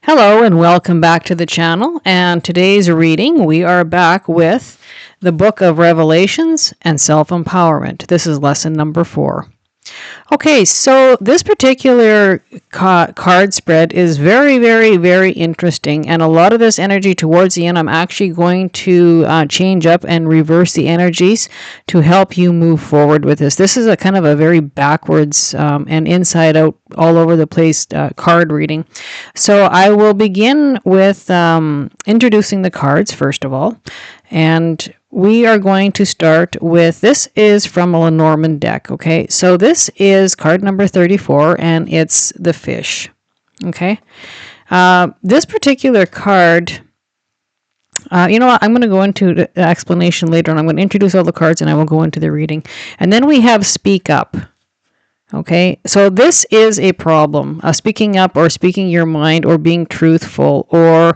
Hello and welcome back to the channel. And today's reading, we are back with the book of Revelations and self-empowerment. This is lesson number 4. Okay, so this particular card spread is very, very, very interesting. And a lot of this energy towards the end, I'm actually going to change up and reverse the energies to help you move forward with this. This is a kind of a very backwards and inside out, all over the place card reading. So I will begin with introducing the cards, first of all. And we are going to start with, this is from a Lenormand deck, okay? So this is card number 34, and it's the fish, okay? This particular card, you know what, I'm going to go into the explanation later, and I'm going to introduce all the cards, and I will go into the reading. And then we have speak up. Okay, so this is a problem, speaking up or speaking your mind or being truthful or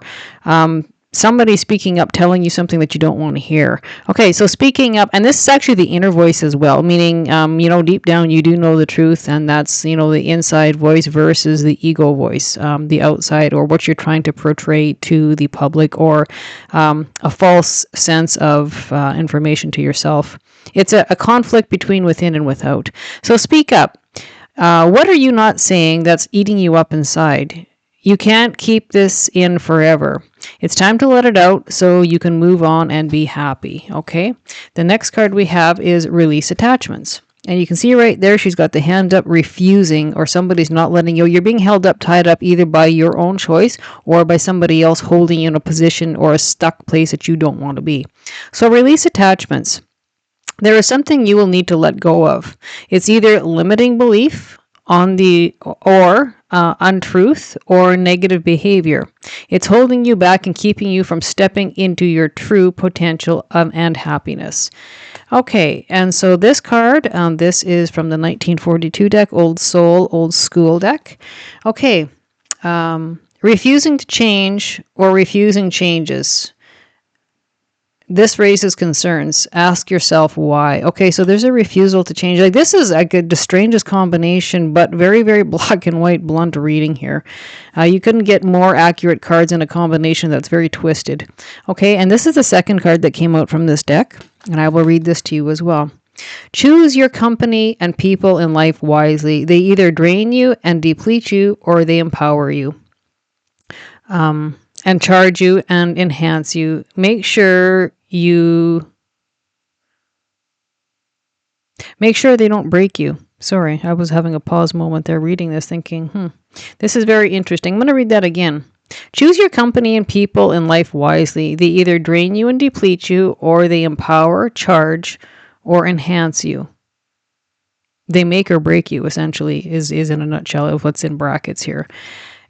somebody speaking up telling you something that you don't want to hear. Okay, so speaking up, and this is actually the inner voice as well, meaning, you know, deep down you do know the truth, and that's, you know, the inside voice versus the ego voice, the outside, or what you're trying to portray to the public, or a false sense of information to yourself. It's a conflict between within and without. So speak up. What are you not saying that's eating you up inside? You can't keep this in forever. It's time to let it out so you can move on and be happy, okay? The next card we have is release attachments. And you can see right there, she's got the hand up, refusing, or somebody's not letting you. You're being held up, tied up, either by your own choice or by somebody else holding you in a position or a stuck place that you don't want to be. So release attachments. There is something you will need to let go of. It's either limiting belief on or untruth or negative behavior. It's holding you back and keeping you from stepping into your true potential and happiness. Okay, and so this card, this is from the 1942 deck, Old Soul, Old School deck. Okay, refusing to change or refusing changes. This raises concerns. Ask yourself why. Okay, so there's a refusal to change. Like, this is like the strangest combination, but very, very black and white, blunt reading here. You couldn't get more accurate cards in a combination that's very twisted. Okay, and this is the second card that came out from this deck, and I will read this to you as well. Choose your company and people in life wisely. They either drain you and deplete you, or they empower you. And charge you and enhance you. Make sure they don't break you. Sorry, I was having a pause moment there reading this, thinking, this is very interesting. I'm going to read that again. Choose your company and people in life wisely. They either drain you and deplete you, or they empower, charge, or enhance you. They make or break you, essentially, is in a nutshell of what's in brackets here.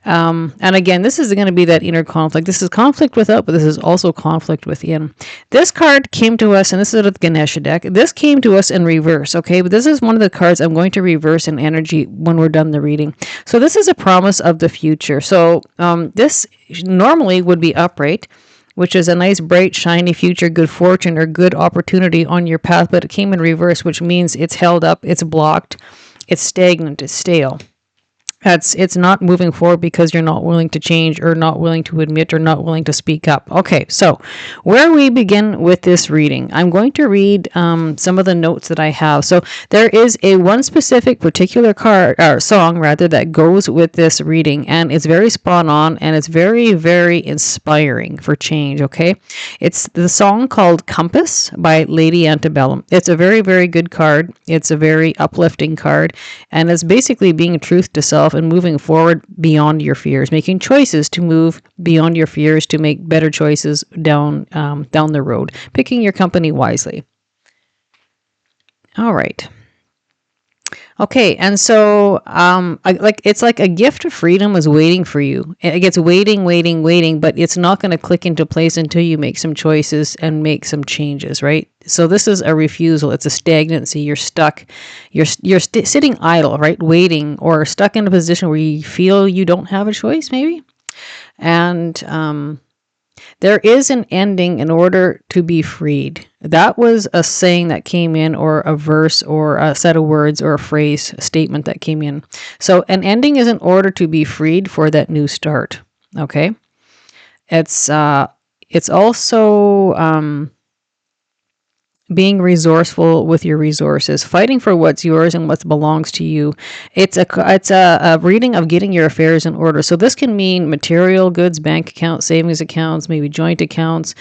And again, this is going to be that inner conflict. This is conflict without, but this is also conflict within. This card came to us, and this is out of the Ganesha deck. This came to us in reverse, okay? But this is one of the cards I'm going to reverse in energy when we're done the reading. So this is a promise of the future. So this normally would be upright, which is a nice, bright, shiny future, good fortune, or good opportunity on your path. But it came in reverse, which means it's held up, it's blocked, it's stagnant, it's stale. It's not moving forward because you're not willing to change or not willing to admit or not willing to speak up. Okay, so where we begin with this reading, I'm going to read some of the notes that I have. So there is one specific particular song that goes with this reading, and it's very spot on, and it's very, very inspiring for change, okay? It's the song called Compass by Lady Antebellum. It's a very, very good card. It's a very uplifting card, and it's basically being truth to self and moving forward beyond your fears, making choices to move beyond your fears, to make better choices down the road, picking your company wisely. All right. Okay, and so it's like a gift of freedom is waiting for you. It gets waiting, but it's not going to click into place until you make some choices and make some changes, right? So this is a refusal. It's a stagnancy. You're stuck. You're sitting idle, right? Waiting, or stuck in a position where you feel you don't have a choice, maybe. And there is an ending in order to be freed. That was a saying that came in, or a verse, or a set of words, or a phrase, a statement that came in. So an ending is in order to be freed for that new start. Okay. It's also being resourceful with your resources, fighting for what's yours and what belongs to you. It's a reading of getting your affairs in order. So this can mean material goods, bank accounts, savings accounts, maybe joint accounts.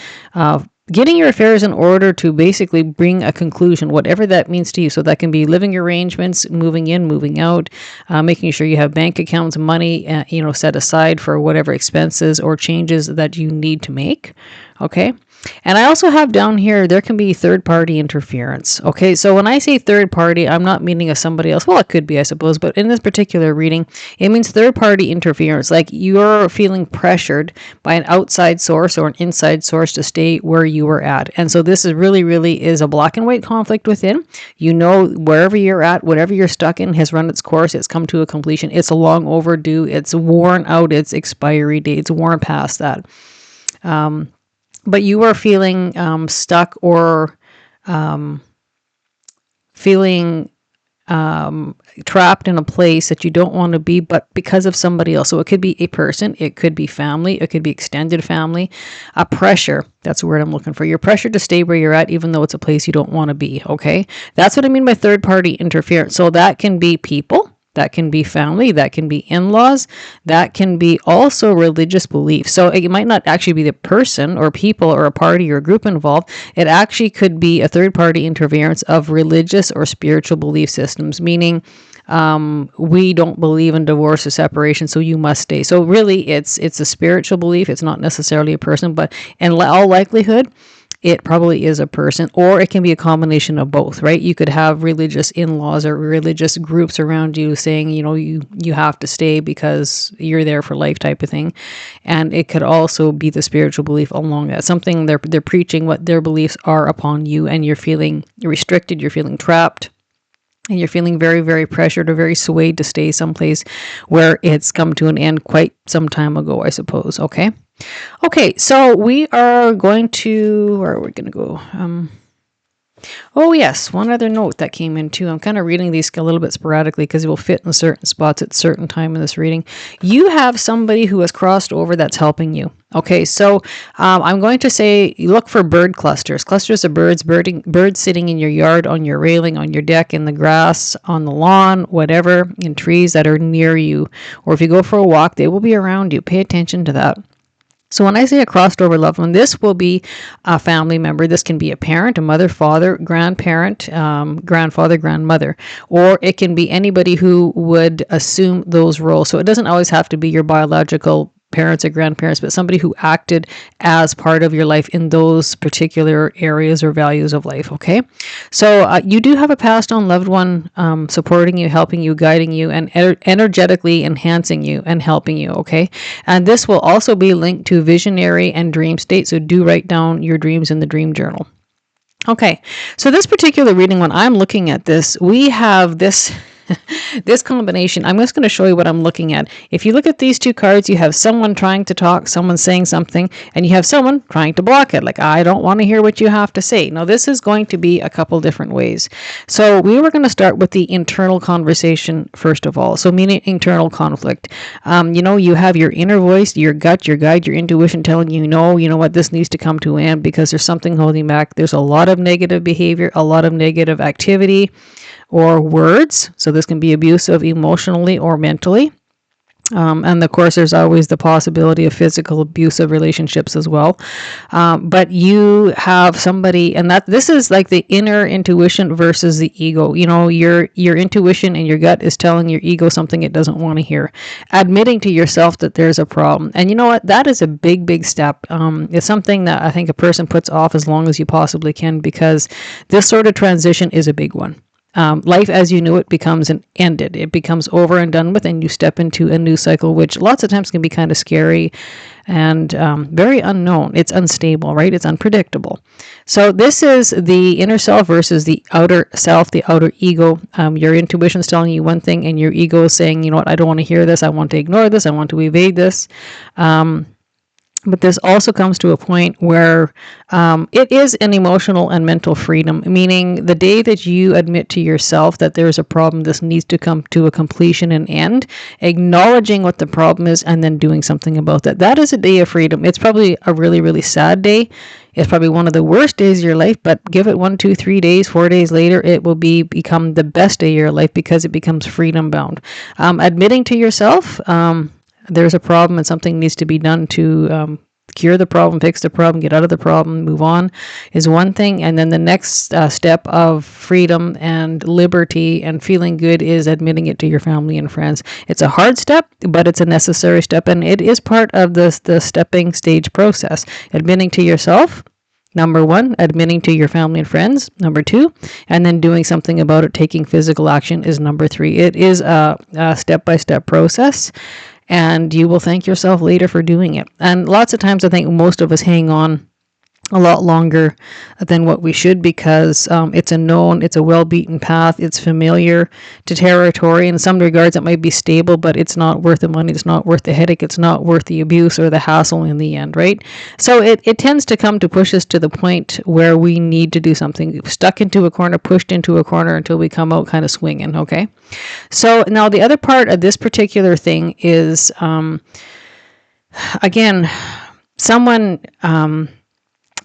Getting your affairs in order to basically bring a conclusion, whatever that means to you. So that can be living arrangements, moving in, moving out, making sure you have bank accounts, money, set aside for whatever expenses or changes that you need to make. Okay. And I also have down here, there can be third-party interference. Okay, so when I say third party, I'm not meaning a somebody else. Well, it could be, I suppose, but in this particular reading, it means third-party interference. Like you're feeling pressured by an outside source or an inside source to stay where you were at. And so this is really is a black and white conflict within. You know, wherever you're at, whatever you're stuck in has run its course. It's come to a completion. It's long overdue. It's worn out its expiry date. It's worn past that. But you are feeling stuck or feeling trapped in a place that you don't want to be, but because of somebody else. So it could be a person, it could be family, it could be extended family. A pressure, that's the word I'm looking for. Your pressure to stay where you're at, even though it's a place you don't want to be, okay? That's what I mean by third-party interference. So that can be people. That can be family, that can be in-laws, that can be also religious beliefs. So it might not actually be the person or people or a party or a group involved. It actually could be a third-party interference of religious or spiritual belief systems, meaning we don't believe in divorce or separation, so you must stay. So really, it's a spiritual belief. It's not necessarily a person, but in all likelihood, it probably is a person, or it can be a combination of both, right? You could have religious in-laws or religious groups around you saying, you have to stay because you're there for life type of thing. And it could also be the spiritual belief along that. Something they're preaching what their beliefs are upon you, and you're feeling restricted, you're feeling trapped, and you're feeling very, very pressured or very swayed to stay someplace where it's come to an end quite some time ago, I suppose, okay? Okay, so we are going to, where are we going to go? Oh yes, one other note that came in too. I'm kind of reading these a little bit sporadically because it will fit in certain spots at certain time in this reading. You have somebody who has crossed over that's helping you. Okay, so I'm going to say look for bird clusters. Clusters of birds sitting in your yard, on your railing, on your deck, in the grass, on the lawn, whatever, in trees that are near you. Or if you go for a walk, they will be around you. Pay attention to that. So when I say a crossed over loved one, this will be a family member. This can be a parent, a mother, father, grandparent, grandfather, grandmother, or it can be anybody who would assume those roles. So it doesn't always have to be your biological parents or grandparents, but somebody who acted as part of your life in those particular areas or values of life, okay? So you do have a passed on loved one supporting you, helping you, guiding you, and energetically enhancing you and helping you, okay? And this will also be linked to visionary and dream state, so do write down your dreams in the dream journal. Okay, so this particular reading, when I'm looking at this, we have this this combination. I'm just going to show you what I'm looking at. If you look at these two cards, you have someone trying to talk, someone saying something, and you have someone trying to block it. Like, I don't want to hear what you have to say. Now, this is going to be a couple different ways. So we were going to start with the internal conversation first of all. So meaning internal conflict. You have your inner voice, your gut, your guide, your intuition telling you know what, this needs to come to an end because there's something holding back. There's a lot of negative behavior, a lot of negative activity or words. So this can be abusive emotionally or mentally. And of course, there's always the possibility of physical abusive relationships as well. But you have somebody, and this is like the inner intuition versus the ego. Your intuition and your gut is telling your ego something it doesn't want to hear. Admitting to yourself that there's a problem. And you know what? That is a big, big step. It's something that I think a person puts off as long as you possibly can, because this sort of transition is a big one. Life as you knew it becomes ended. It becomes over and done with, and you step into a new cycle, which lots of times can be kind of scary and very unknown. It's unstable, right? It's unpredictable. So this is the inner self versus the outer self, the outer ego. Your intuition is telling you one thing, and your ego is saying, you know what, I don't want to hear this. I want to ignore this. I want to evade this. But this also comes to a point where it is an emotional and mental freedom, meaning the day that you admit to yourself that there's a problem, this needs to come to a completion and end, acknowledging what the problem is and then doing something about that. That is a day of freedom. It's probably a really, really sad day. It's probably one of the worst days of your life, but give it 1, 2, 3 days, 4 days later, it will become the best day of your life because it becomes freedom bound. Admitting to yourself, there's a problem and something needs to be done to cure the problem, fix the problem, get out of the problem, move on is one thing. And then the next step of freedom and liberty and feeling good is admitting it to your family and friends. It's a hard step, but it's a necessary step. And it is part of the stepping stage process. Admitting to yourself, number 1, admitting to your family and friends, number 2, and then doing something about it, taking physical action is number 3. It is a step-by-step process. And you will thank yourself later for doing it. And lots of times I think most of us hang on a lot longer than what we should because it's a known, it's a well-beaten path, it's familiar to territory. In some regards, it might be stable, but it's not worth the money, it's not worth the headache, it's not worth the abuse or the hassle in the end, right? So it tends to come to push us to the point where we need to do something, stuck into a corner, pushed into a corner until we come out kind of swinging, okay? So now the other part of this particular thing is, again, someone...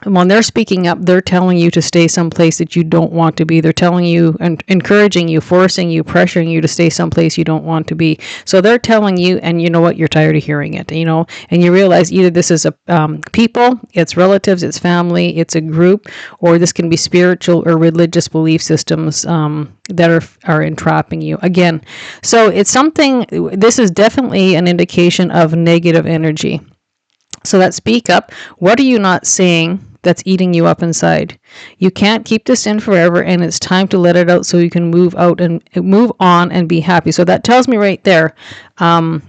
when they're speaking up, they're telling you to stay someplace that you don't want to be. They're telling you and encouraging you, forcing you, pressuring you to stay someplace you don't want to be. So they're telling you, and you know what, you're tired of hearing it, and you realize either this is a people, it's relatives, it's family, it's a group, or this can be spiritual or religious belief systems that are entrapping you. Again, so it's something, this is definitely an indication of negative energy. So that speak up. What are you not saying that's eating you up inside? You can't keep this in forever, and it's time to let it out so you can move out and move on and be happy. So that tells me right there,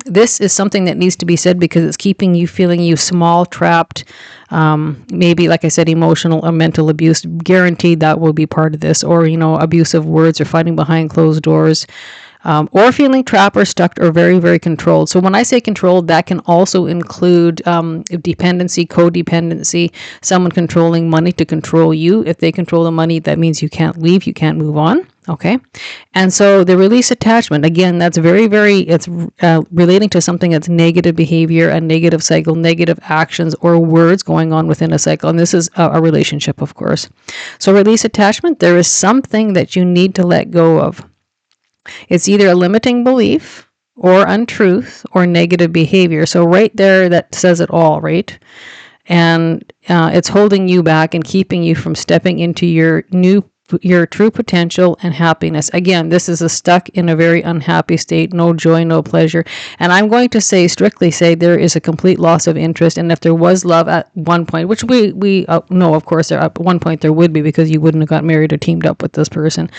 this is something that needs to be said because it's keeping you feeling you small, trapped, maybe, like I said, emotional or mental abuse. Guaranteed that will be part of this, or, abusive words or fighting behind closed doors. Or feeling trapped or stuck or very, very controlled. So when I say controlled, that can also include dependency, codependency, someone controlling money to control you. If they control the money, that means you can't leave, you can't move on. Okay. And so the release attachment, again, that's very, very, it's relating to something that's negative behavior, a negative cycle, negative actions or words going on within a cycle. And this is a relationship, of course. So release attachment, there is something that you need to let go of. It's either a limiting belief or untruth or negative behavior. So right there, that says it all, right? And it's holding you back and keeping you from stepping into your true potential and happiness. Again, this is stuck in a very unhappy state, no joy, no pleasure. And I'm going to strictly say there is a complete loss of interest. And if there was love at one point, which we know, of course, at one point there would be because you wouldn't have got married or teamed up with this person,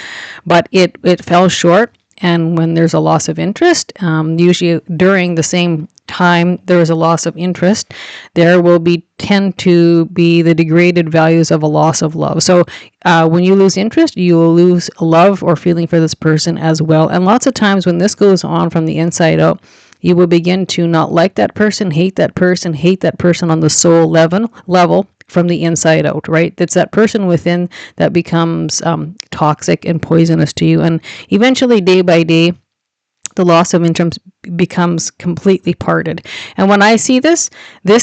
but it fell short. And when there's a loss of interest, usually during the same time there is a loss of interest, there will tend to be the degraded values of a loss of love. So when you lose interest, you will lose love or feeling for this person as well. And lots of times when this goes on from the inside out, you will begin to not like that person, hate that person on the soul level from the inside out, right? It's that person within that becomes toxic and poisonous to you. And eventually, day by day, the loss of interest becomes completely parted. And when I see this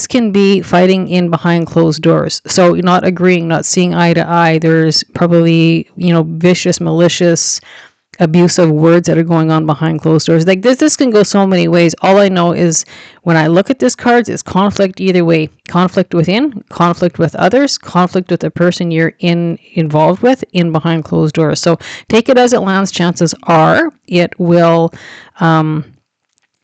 can be fighting in behind closed doors. So not agreeing, not seeing eye to eye. There's probably, vicious, malicious, abusive words that are going on behind closed doors. Like this can go so many ways. All I know is when I look at this cards, it's conflict either way. Conflict within, conflict with others, conflict with the person you're involved with in behind closed doors. So take it as it lands. Chances are it will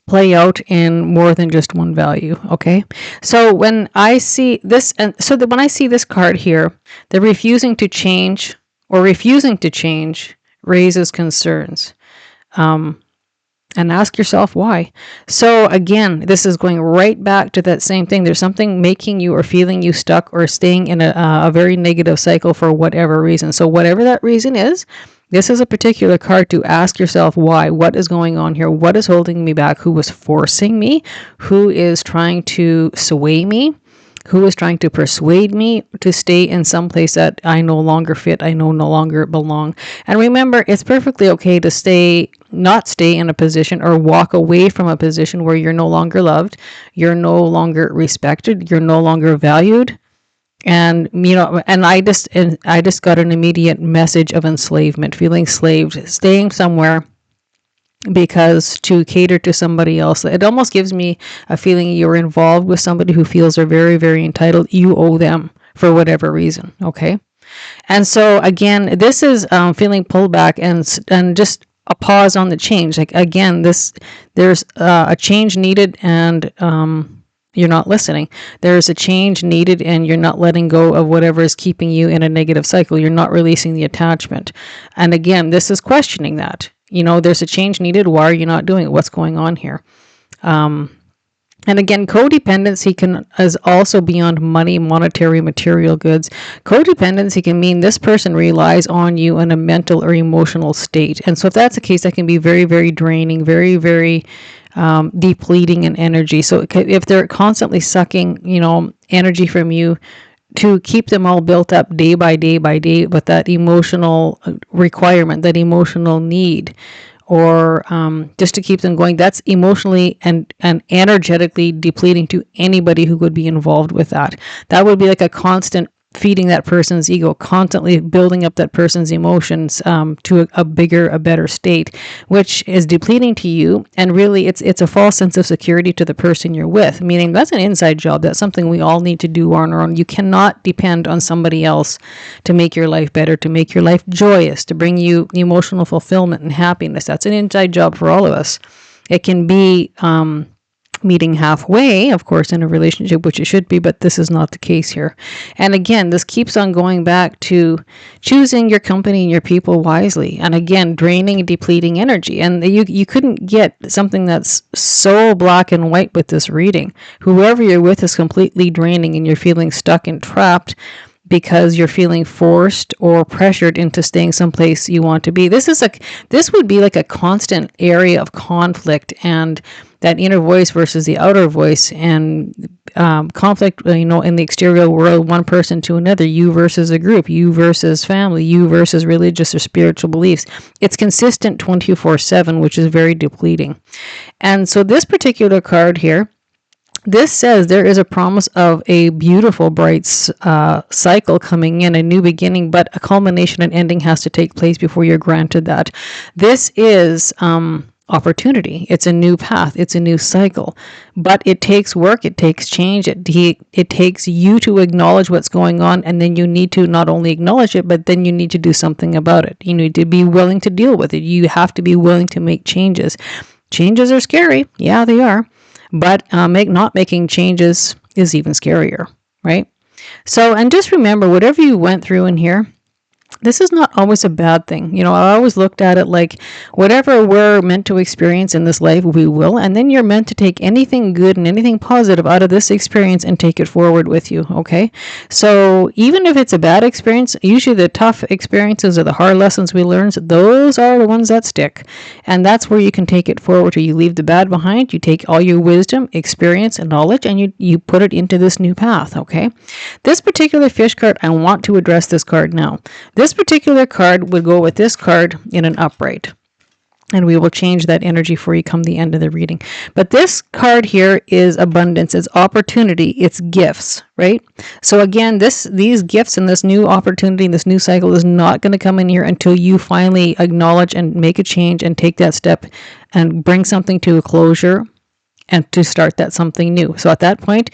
play out in more than just one value. Okay. So when I see this, when I see this card here, the refusing to change raises concerns. And ask yourself why. So again, this is going right back to that same thing. There's something making you or feeling you stuck or staying in a very negative cycle for whatever reason. So whatever that reason is, this is a particular card to ask yourself why. What is going on here? What is holding me back? Who was forcing me? Who is trying to sway me? Who is trying to persuade me to stay in some place that I no longer fit, I no longer belong? And remember, it's perfectly okay to not stay in a position or walk away from a position where you're no longer loved, you're no longer respected, you're no longer valued. And and I just got an immediate message of enslavement, feeling slaved, staying somewhere because to cater to somebody else. It almost gives me a feeling you're involved with somebody who feels they're very, very entitled. You owe them for whatever reason. Okay. And so again, this is feeling pulled back and just a pause on the change. Like again, there's a change needed, and you're not listening. There's a change needed, and you're not letting go of whatever is keeping you in a negative cycle. You're not releasing the attachment. And again, this is questioning that. There's a change needed. Why are you not doing it? What's going on here? And again, codependency is also beyond money, monetary, material goods. Codependency can mean this person relies on you in a mental or emotional state. And so if that's the case, that can be very, very draining, very, very depleting in energy. So if they're constantly sucking, energy from you to keep them all built up day by day by day with that emotional requirement, that emotional need, or just to keep them going, that's emotionally and energetically depleting to anybody who would be involved with that. That would be like a constant feeding that person's ego, constantly building up that person's emotions to a bigger, a better state, which is depleting to you. And really, it's a false sense of security to the person you're with, meaning that's an inside job. That's something we all need to do on our own. You cannot depend on somebody else to make your life better, to make your life joyous, to bring you emotional fulfillment and happiness. That's an inside job for all of us. It can be meeting halfway, of course, in a relationship, which it should be, but this is not the case here. And again, this keeps on going back to choosing your company and your people wisely. And again, draining and depleting energy. And you couldn't get something that's so black and white with this reading. Whoever you're with is completely draining, and you're feeling stuck and trapped because you're feeling forced or pressured into staying someplace you want to be. This would be like a constant area of conflict, and that inner voice versus the outer voice, and conflict, in the exterior world, one person to another, you versus a group, you versus family, you versus religious or spiritual beliefs. It's consistent 24/7, which is very depleting. And so this particular card here, this says there is a promise of a beautiful, bright cycle coming in, a new beginning, but a culmination and ending has to take place before you're granted that. This is opportunity. It's a new path. It's a new cycle. But it takes work. It takes change. It takes you to acknowledge what's going on, and then you need to not only acknowledge it, but then you need to do something about it. You need to be willing to deal with it. You have to be willing to make changes. Changes are scary. Yeah, they are. But not making changes is even scarier, right? So, and just remember, whatever you went through in here, this is not always a bad thing. I always looked at it like whatever we're meant to experience in this life, we will. And then you're meant to take anything good and anything positive out of this experience and take it forward with you. Okay. So even if it's a bad experience, usually the tough experiences or the hard lessons we learn, those are the ones that stick. And that's where you can take it forward. You leave the bad behind. You take all your wisdom, experience, and knowledge, and you put it into this new path. Okay. This particular fish card, I want to address this card now. This particular card would go with this card in an upright. And we will change that energy for you come the end of the reading. But this card here is abundance, it's opportunity, it's gifts, right? So again, these gifts and this new opportunity and this new cycle is not going to come in here until you finally acknowledge and make a change and take that step and bring something to a closure and to start that something new. So at that point,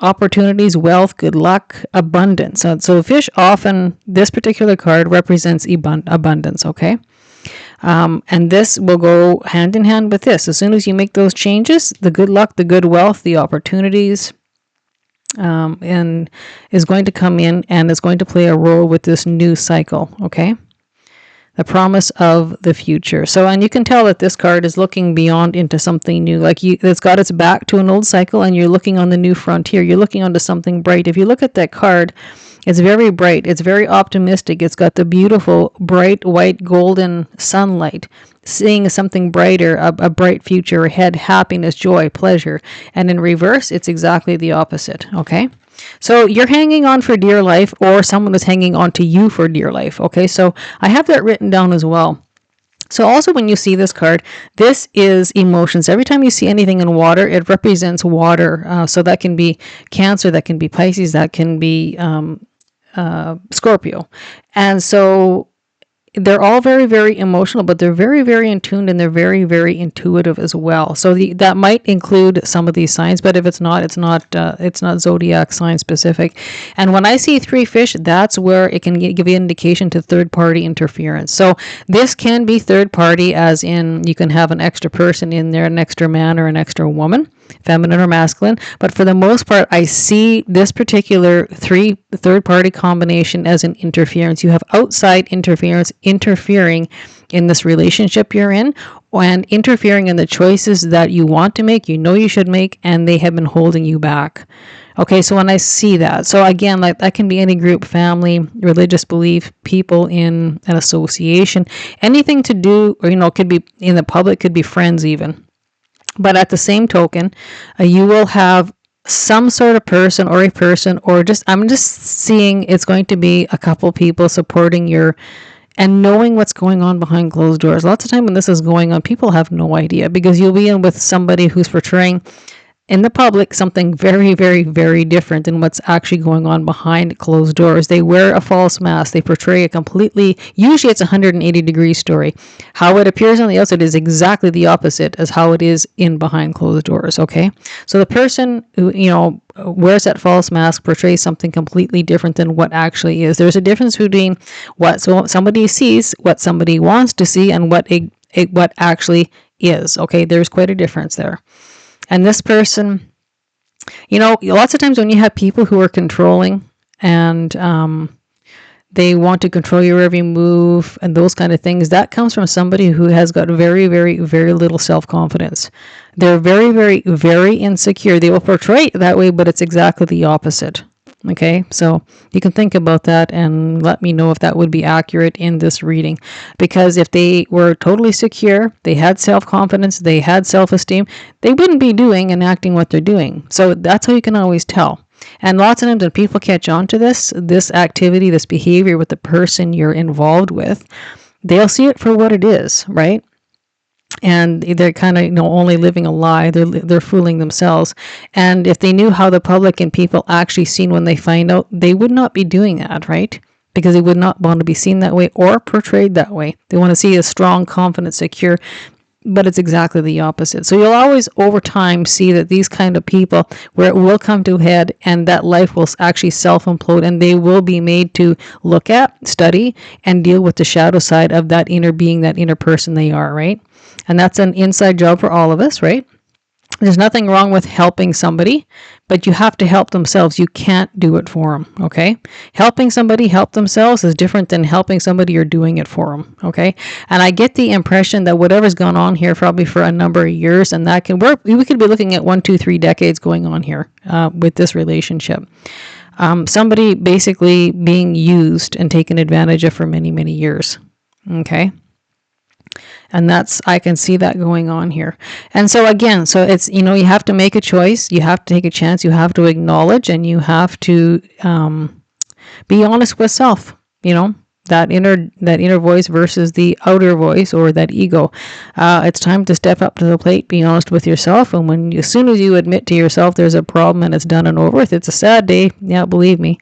opportunities, wealth, good luck, abundance. So fish often, this particular card represents abundance, okay? And this will go hand in hand with this. As soon as you make those changes, the good luck, the good wealth, the opportunities, and is going to come in and is going to play a role with this new cycle, okay? The promise of the future. So, and you can tell that this card is looking beyond into something new. Like it's got its back to an old cycle, and you're looking on the new frontier. You're looking onto something bright. If you look at that card, It's very bright. It's very optimistic. It's got the beautiful, bright, white, golden sunlight. Seeing something brighter, a bright future ahead, happiness, joy, pleasure. And in reverse, it's exactly the opposite. Okay? So you're hanging on for dear life, or someone is hanging on to you for dear life. Okay? So I have that written down as well. So also when you see this card, this is emotions. Every time you see anything in water, it represents water. So that can be Cancer, that can be Pisces, that can be Scorpio. And so they're all very, very emotional, but they're very, very in tune, and they're very, very intuitive as well. So that might include some of these signs, but if it's not, it's not zodiac sign specific. And when I see 3 fish, that's where it can give you an indication to third party interference. So this can be third party, as in you can have an extra person in there, an extra man or an extra woman, feminine or masculine. But for the most part, I see this particular third party combination as an interference. You have outside interference interfering in this relationship you're in, and interfering in the choices that you want to make, you should make, and they have been holding you back. Okay, so when I see that, so again, like that can be any group, family, religious belief, people in an association, anything to do, or could be in the public, could be friends even. But at the same token, you will have some sort of person, or a person, or I'm just seeing it's going to be a couple people supporting your, and knowing what's going on behind closed doors. Lots of time when this is going on, people have no idea, because you'll be in with somebody who's portraying in the public something very, very, very different than what's actually going on behind closed doors. They wear a false mask. They portray a completely, usually it's a 180-degree story. How it appears on the outside is exactly the opposite as how it is in behind closed doors, okay? So the person who, wears that false mask portrays something completely different than what actually is. There's a difference between what somebody sees, what somebody wants to see, and what actually is, okay? There's quite a difference there. And this person, lots of times when you have people who are controlling, and they want to control your every move and those kind of things, that comes from somebody who has got very, very, very little self-confidence. They're very, very, very insecure. They will portray it that way, but it's exactly the opposite. Okay, so you can think about that and let me know if that would be accurate in this reading. Because if they were totally secure, they had self-confidence, they had self-esteem, they wouldn't be doing and acting what they're doing. So that's how you can always tell. And lots of times when people catch on to this activity, this behavior with the person you're involved with, they'll see it for what it is, right? And they're kind of only living a lie. They're fooling themselves. And if they knew how the public and people actually seen when they find out, they would not be doing that, right? Because they would not want to be seen that way or portrayed that way. They want to see a strong, confident, secure, but it's exactly the opposite. So you'll always over time see that these kind of people, where it will come to a head and that life will actually self-implode, and they will be made to look at, study, and deal with the shadow side of that inner being, that inner person they are, right? And that's an inside job for all of us, right? There's nothing wrong with helping somebody, but you have to help themselves. You can't do it for them, okay? Helping somebody help themselves is different than helping somebody you're doing it for them, okay? And I get the impression that whatever's gone on here probably for a number of years, and that can work. We could be looking at 1, 2, 3 decades going on here with this relationship. Somebody basically being used and taken advantage of for many, many years, okay? And I can see that going on here. And so again, so it's, you have to make a choice. You have to take a chance. You have to acknowledge, and you have to be honest with self, that inner voice versus the outer voice, or that ego. It's time to step up to the plate, be honest with yourself. And as soon as you admit to yourself there's a problem and it's done and over with, it's a sad day. Yeah, believe me.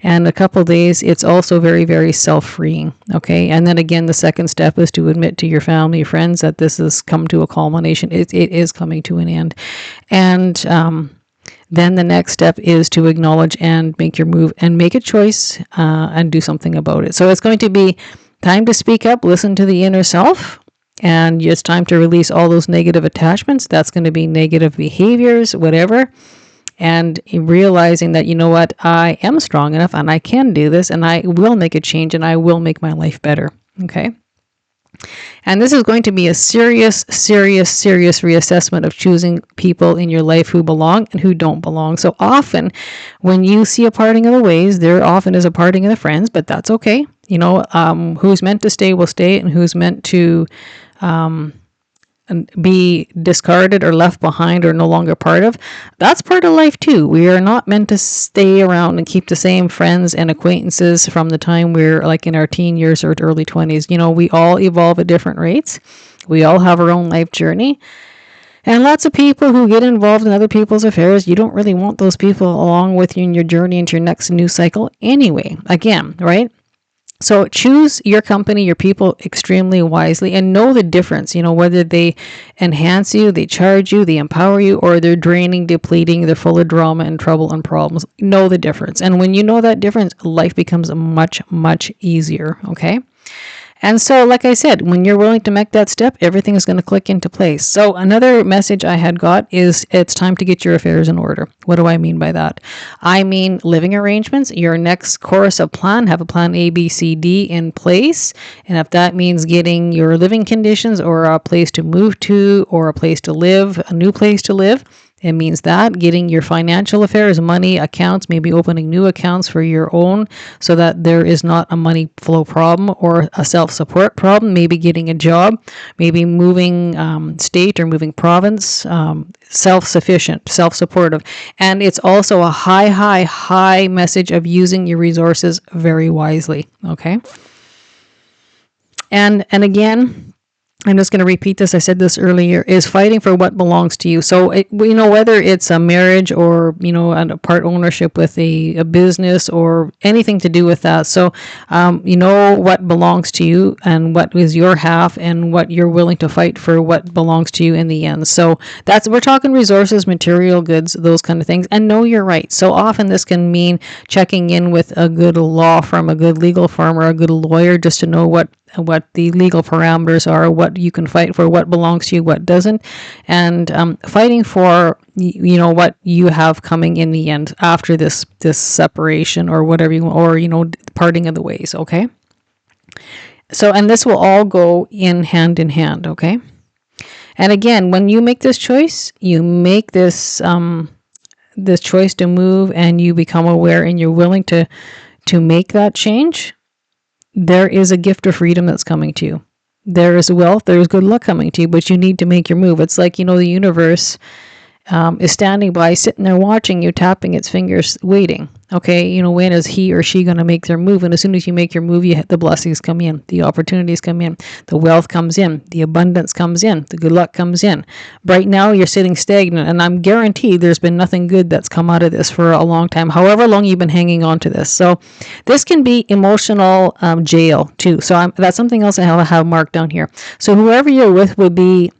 And a couple of days, it's also very, very self-freeing. Okay. And then again, the second step is to admit to your family, friends, that this has come to a culmination. It is coming to an end. And then the next step is to acknowledge and make your move and make a choice and do something about it. So it's going to be time to speak up, listen to the inner self, and it's time to release all those negative attachments. That's going to be negative behaviors, whatever. And realizing that, what, I am strong enough and I can do this, and I will make a change, and I will make my life better. Okay. And this is going to be a serious, serious, serious reassessment of choosing people in your life who belong and who don't belong. So often when you see a parting of the ways, there often is a parting of the friends, but that's okay. Who's meant to stay will stay, and who's meant to be discarded or left behind or no longer part of, that's part of life too. We are not meant to stay around and keep the same friends and acquaintances from the time we're like in our teen years or early 20s. We all evolve at different rates. We all have our own life journey. And lots of people who get involved in other people's affairs, you don't really want those people along with you in your journey into your next new cycle anyway. Again, right? So choose your company, your people extremely wisely, and know the difference, whether they enhance you, they charge you, they empower you, or they're draining, depleting, they're full of drama and trouble and problems. Know the difference. And when you know that difference, life becomes much, much easier, okay? And so, like I said, when you're willing to make that step, everything is going to click into place. So another message I had got is it's time to get your affairs in order. What do I mean by that? I mean living arrangements, your next course of plan, have a plan A, B, C, D in place. And if that means getting your living conditions or a place to move to or a place to live, a new place to live, it means that getting your financial affairs, money, accounts, maybe opening new accounts for your own so that there is not a money flow problem or a self-support problem, maybe getting a job, maybe moving state or moving province, self-sufficient, self-supportive. And it's also a high message of using your resources very wisely, okay? And again, I'm just going to repeat this. I said this earlier, is fighting for what belongs to you. So, whether it's a marriage or, a part ownership with a business or anything to do with that. So, what belongs to you and what is your half and what you're willing to fight for what belongs to you in the end. So we're talking resources, material goods, those kind of things, and know your rights. So often this can mean checking in with a good law firm, a good legal firm, or a good lawyer just to know what the legal parameters are, what you can fight for, what belongs to you, what doesn't, and fighting for what you have coming in the end after this separation or whatever you want, or parting of the ways. Okay. So, and this will all go in hand, okay? And again, when you make this choice, you make this choice to move, and you become aware, and you're willing to make that change. There is a gift of freedom that's coming to you. There is wealth, there is good luck coming to you, but you need to make your move. It's like, the universe is standing by, sitting there watching you, tapping its fingers, waiting. Okay, when is he or she going to make their move? And as soon as you make your move, the blessings come in, the opportunities come in, the wealth comes in, the abundance comes in, the good luck comes in. Right now, you're sitting stagnant, and I'm guaranteed there's been nothing good that's come out of this for a long time, however long you've been hanging on to this. So this can be emotional jail too. So that's something else I have marked down here. So whoever you're with would be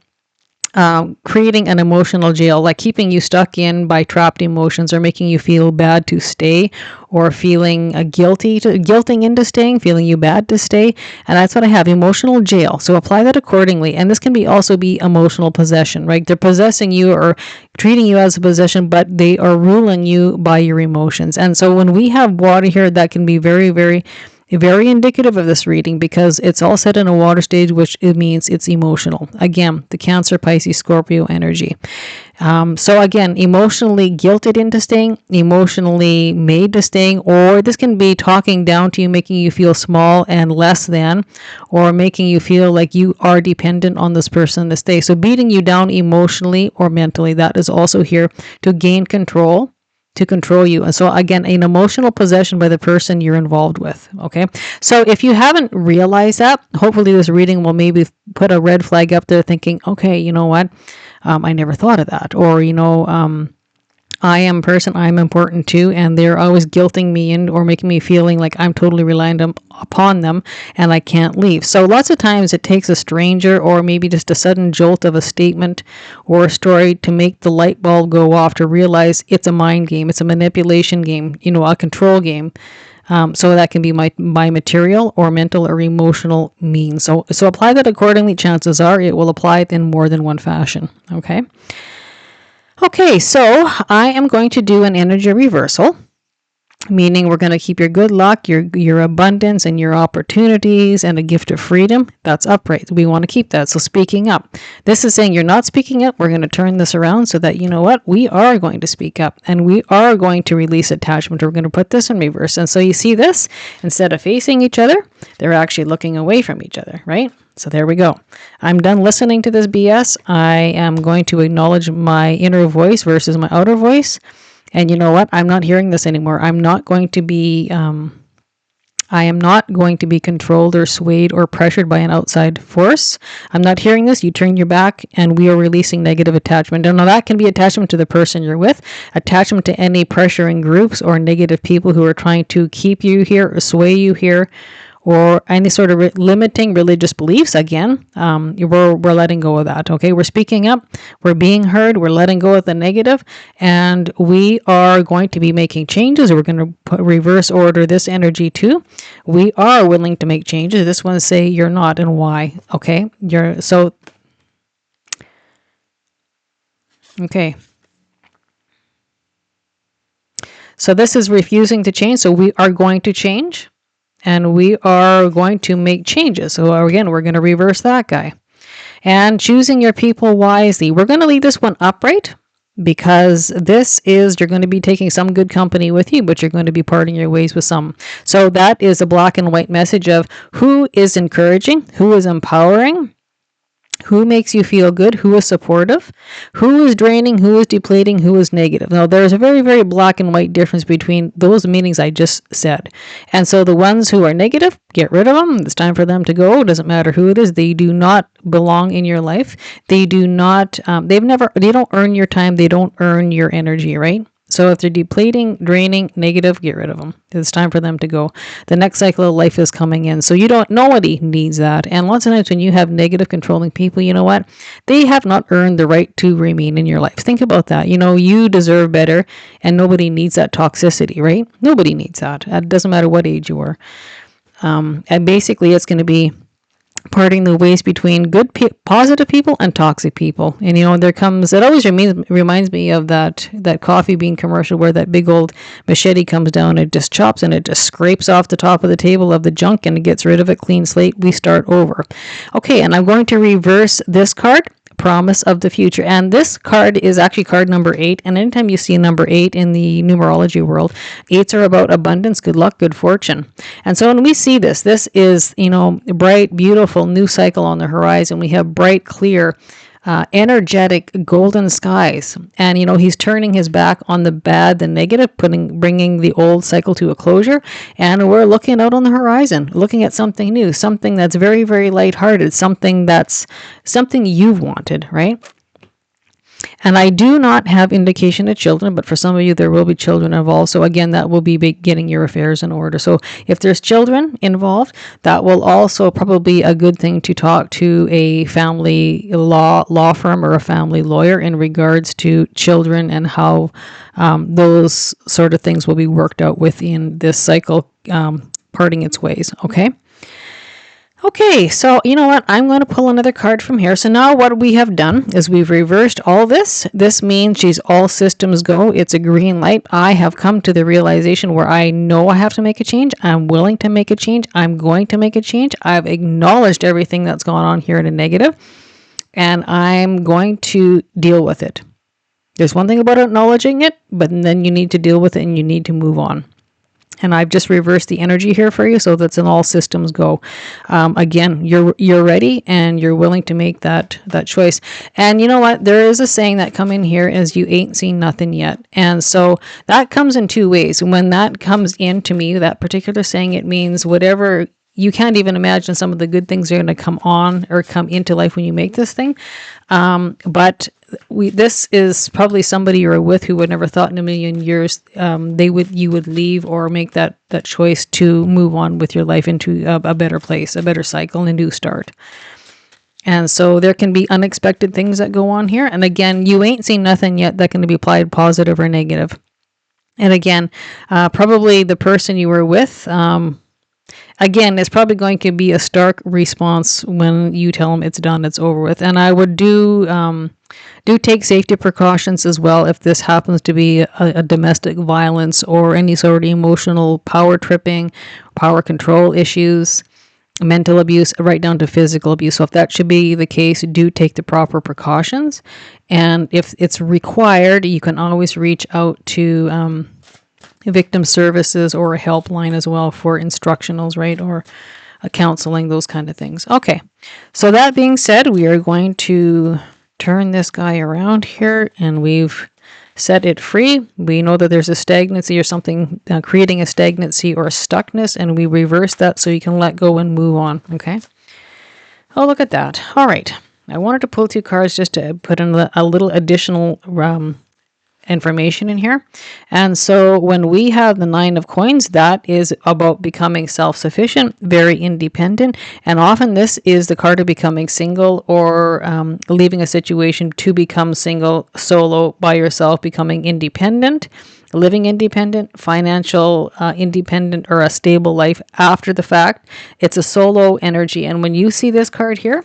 creating an emotional jail, like keeping you stuck in by trapped emotions, or making you feel bad to stay, or feeling guilting into staying, feeling you bad to stay. And that's what I have, emotional jail. So apply that accordingly. And this can also be emotional possession, right? They're possessing you or treating you as a possession, but they are ruling you by your emotions. And so when we have water here, that can be very, very indicative of this reading, because it's all set in a water stage, which it means it's emotional. Again, the Cancer, Pisces, Scorpio energy. So again, emotionally guilted into staying, emotionally made to staying, or this can be talking down to you, making you feel small and less than, or making you feel like you are dependent on this person to stay. So beating you down emotionally or mentally, that is also here to gain control, to control you. And so again, an emotional possession by the person you're involved with. Okay. So if you haven't realized that, hopefully this reading will maybe put a red flag up there thinking, okay, you know what? I never thought of that. Or, I am a person, I'm important too, and they're always guilting me in or making me feeling like I'm totally reliant upon them and I can't leave. So lots of times it takes a stranger or maybe just a sudden jolt of a statement or a story to make the light bulb go off, to realize it's a mind game, it's a manipulation game, a control game. So that can be by material or mental or emotional means. So apply that accordingly. Chances are it will apply it in more than one fashion. Okay. Okay, so I am going to do an energy reversal. meaning we're going to keep your good luck, your abundance, and your opportunities, and a gift of freedom. That's upright. We want to keep that. So speaking up. This is saying you're not speaking up. We're going to turn this around so that, you know what, we are going to speak up, and we are going to release attachment. We're going to put this in reverse. And so you see this, instead of facing each other, they're actually looking away from each other, right? So there we go. I'm done listening to this BS. I am going to acknowledge my inner voice versus my outer voice. And you know what? I'm not hearing this anymore. I am not going to be controlled or swayed or pressured by an outside force. I'm not hearing this. You turn your back, and we are releasing negative attachment. And now that can be attachment to the person you're with, attachment to any pressuring groups or negative people who are trying to keep you here or sway you here, or any sort of limiting religious beliefs. Again, we're letting go of that. Okay, we're speaking up, we're being heard, we're letting go of the negative, and we are going to be making changes. We're going to reverse order this energy too. We are willing to make changes. This one say you're not, and why. Okay, okay. So this is refusing to change. So we are going to change. And we are going to make changes. So again, we're going to reverse that guy. And choosing your people wisely. We're going to leave this one upright, because this is, you're going to be taking some good company with you, but you're going to be parting your ways with some. So that is a black and white message of who is encouraging, who is empowering, who makes you feel good, who is supportive, who is draining, who is depleting, who is negative. Now, there's a very, very black and white difference between those meanings I just said. And so the ones who are negative, get rid of them. It's time for them to go. It doesn't matter who it is. They do not belong in your life. They do not, they don't earn your time. They don't earn your energy, right? So if they're depleting, draining, negative, get rid of them. It's time for them to go. The next cycle of life is coming in. So nobody needs that. And lots of times when you have negative controlling people, you know what? They have not earned the right to remain in your life. Think about that. You deserve better, and nobody needs that toxicity, right? Nobody needs that. It doesn't matter what age you are. And basically it's going to be parting the ways between good, positive people and toxic people. And it always reminds me of that coffee bean commercial where that big old machete comes down, it just chops and it just scrapes off the top of the table of the junk and it gets rid of it, clean slate, we start over. Okay, and I'm going to reverse this card, Promise of the Future. And this card is actually card number 8. And anytime you see number 8 in the numerology world, 8s are about abundance, good luck, good fortune. And so when we see this is, bright, beautiful new cycle on the horizon. We have bright, clear, energetic golden skies, and he's turning his back on the bad, the negative, bringing the old cycle to a closure, and we're looking out on the horizon, looking at something new, something that's very, very lighthearted, something you've wanted, right? And I do not have indication of children, but for some of you, there will be children involved. So again, that will be getting your affairs in order. So if there's children involved, that will also probably be a good thing to talk to a family law firm or a family lawyer in regards to children and how those sort of things will be worked out within this cycle parting its ways. Okay. Okay, so you know what? I'm going to pull another card from here. So now what we have done is we've reversed all this. This means she's all systems go. It's a green light. I have come to the realization where I know I have to make a change. I'm willing to make a change. I'm going to make a change. I've acknowledged everything that's gone on here in a negative, and I'm going to deal with it. There's one thing about acknowledging it, but then you need to deal with it and you need to move on. And I've just reversed the energy here for you, so that's in all systems go. Again, you're ready and you're willing to make that choice. And you know what? There is a saying that come in here is you ain't seen nothing yet. And so that comes in two ways. When that comes into me, that particular saying, it means whatever. You can't even imagine some of the good things are going to come on or come into life when you make this thing. But this is probably somebody you're with who would never thought in a million years you would leave or make that choice to move on with your life into a better place, a better cycle, and a new start. And so there can be unexpected things that go on here. And again, you ain't seen nothing yet that can be applied positive or negative. And again, probably the person you were with, again, it's probably going to be a stark response when you tell them it's done, it's over with. And I would do take safety precautions as well if this happens to be a domestic violence or any sort of emotional power tripping, power control issues, mental abuse, right down to physical abuse. So if that should be the case, do take the proper precautions. And if it's required, you can always reach out to victim services or a helpline as well for instructionals, right? Or counseling, those kind of things. Okay. So that being said, we are going to turn this guy around here, and we've set it free. We know that there's a stagnancy or something creating a stagnancy or a stuckness, and we reverse that so you can let go and move on. Okay. Oh, look at that. All right. I wanted to pull 2 cards just to put in a little additional information in here. And so when we have the 9 of coins, that is about becoming self-sufficient, very independent, and often this is the card of becoming single or leaving a situation to become single, solo, by yourself, becoming independent, living independent, financial independent, or a stable life after the fact. It's a solo energy. And when you see this card here,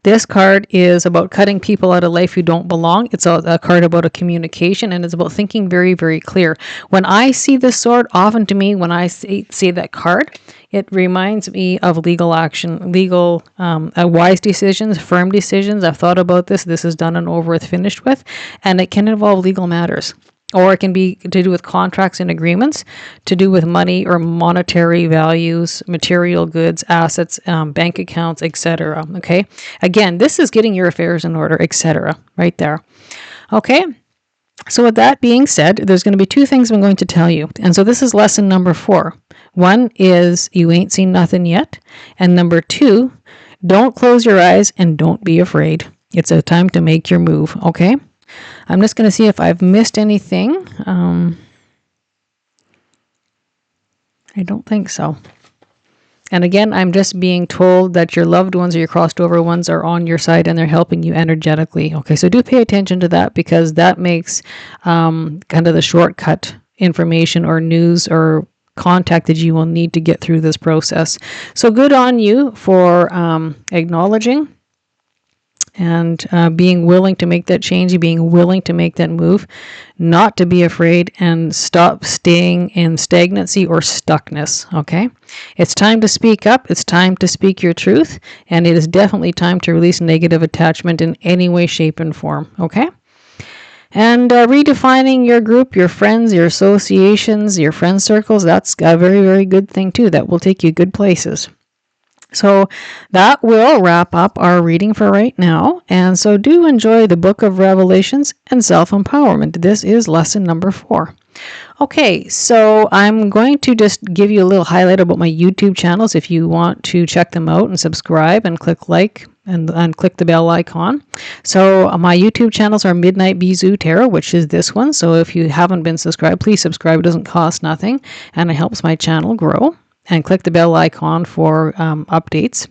this card is about cutting people out of life who don't belong. It's a card about a communication, and it's about thinking very, very clear. When I see this sword, often to me, when I see that card, it reminds me of legal action, wise decisions, firm decisions. I've thought about this. This is done and over with, finished with, and it can involve legal matters. Or it can be to do with contracts and agreements, to do with money or monetary values, material goods, assets, bank accounts, etc. Okay. Again, this is getting your affairs in order, etc. Right there. Okay. So with that being said, there's going to be 2 things I'm going to tell you. And so this is lesson number 4. One is you ain't seen nothing yet. And number 2, don't close your eyes and don't be afraid. It's a time to make your move. Okay. I'm just going to see if I've missed anything. I don't think so. And again, I'm just being told that your loved ones or your crossed over ones are on your side and they're helping you energetically. Okay, so do pay attention to that, because that makes kind of the shortcut information or news or contact that you will need to get through this process. So good on you for acknowledging and being willing to make that change, being willing to make that move, not to be afraid, and stop staying in stagnancy or stuckness, okay? It's time to speak up. It's time to speak your truth, and it is definitely time to release negative attachment in any way, shape, and form, okay? And redefining your group, your friends, your associations, your friend circles, that's a very, very good thing too. That will take you good places. So that will wrap up our reading for right now. And so do enjoy the Book of Revelations and Self-Empowerment. This is lesson number 4. Okay, so I'm going to just give you a little highlight about my YouTube channels if you want to check them out and subscribe and click like and click the bell icon. So my YouTube channels are Midnight Bisous Tarot, which is this one. So if you haven't been subscribed, please subscribe. It doesn't cost nothing, and it helps my channel grow. And click the bell icon for updates.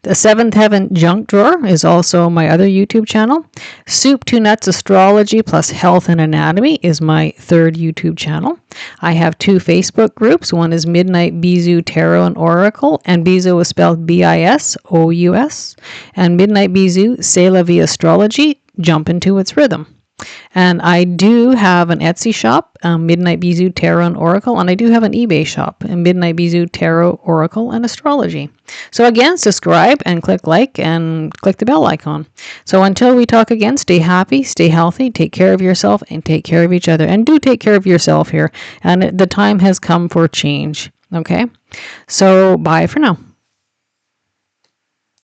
The Seventh Heaven Junk Drawer is also my other YouTube channel. Soup to Nuts Astrology plus Health and Anatomy is my 3rd YouTube channel. I have 2 Facebook groups. One is Midnight Bisous Tarot and Oracle, and Bisous is spelled B-I-S-O-U-S. And Midnight Bisous C'est la Vie Astrology, Jump into Its Rhythm. And I do have an Etsy shop, Midnight Bisous Tarot and Oracle, and I do have an eBay shop, Midnight Bisous Tarot, Oracle, and Astrology. So again, subscribe and click like and click the bell icon. So until we talk again, stay happy, stay healthy, take care of yourself, and take care of each other. And do take care of yourself here. And the time has come for change. Okay? So bye for now.